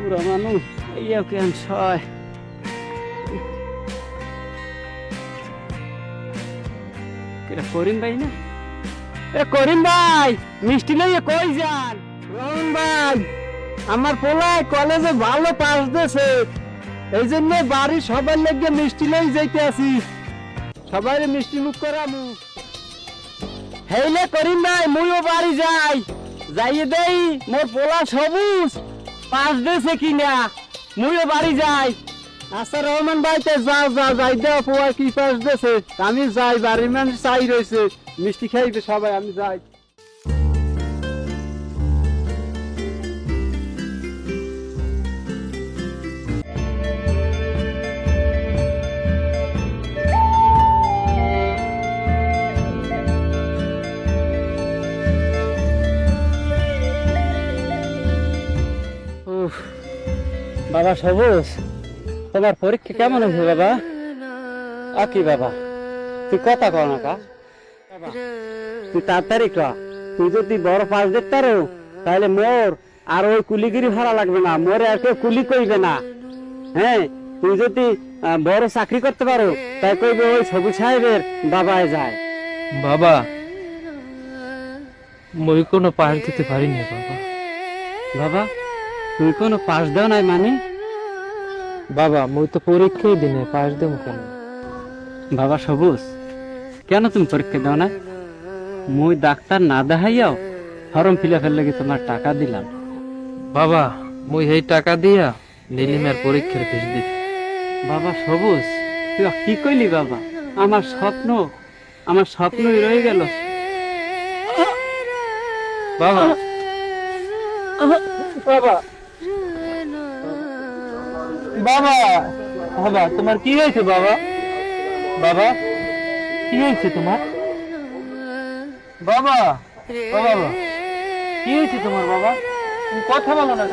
বুড়া মানুষ এইও কেন ছয় করিম ভাই না? এ করিম ভাই, মিষ্টি লইয়ে কই যান? রহন ভাই, আমার পোলায় কলেজে ভালো পাস দিয়েছে, এই জন্য বাড়ির সবার লেগে মিষ্টি লই যাইতে আছি, সবাই মিষ্টি মুখ করামু। হেইলে করিম ভাই, মুইও বাড়ি যাই, যাইয়ে দেই মোর পোলা সবুজ পাস দিয়েছে কিনা, মুইও বাড়ি যাই। আচ্ছা রহমান ভাই, তো যাও যাও, যাই দেও পোয়া কি পাস দিয়েছে, আমি যাই, বাড়ির মানুষ চাই রয়েছে, মিষ্টি খাইবে সবাই, আমি যাই। বাবা সবুজ, তোমার পরীক্ষা কেমন হবে বাবা? কি বাবা, তুই কথা কও না কা বাবা, তুই তাড়াতাড়ি ক। তুই যদি বড় পাস দেখতে পারো তাহলে মোর আর ওই কুলিগিরি ভাড়া লাগবে না, মোরে আর কেউ কুলি কইবে না। হ্যাঁ, তুই যদি বড় চাকরি করতে পারো তাই কইবে ওই সবুজ সাহেবের বাবায় যায়। বাবা, মই কোনো পাস দিতে পারি না বাবা। বাবা, তুই কোনো পাস দাও নাই মানে? বাবা, মই তো পরীক্ষাই দিনে পাস দেব কেন? বাবা সবুজ, কেন তুমি পরীক্ষা দাও না? মুই ডাক্তার না দেখাইয়াও ফর্ম ফিল আপের লাগি তোমার টাকা দিলাম। বাবা, মই এই টাকা দিয়া নীলিমের পরীক্ষার ফিস দিই। বাবা সবুজ, তুই কি কইলি বাবা? আমার স্বপ্নই রয়ে গেল। বাবা, বাবা, বাবা, বাবা, তোমার কি হয়েছে বাবা? বাবা, কি হয়েছে তোমার? বাবা, বাবা, কি হয়েছে তোমার বাবা? তুমি কথা বলো না।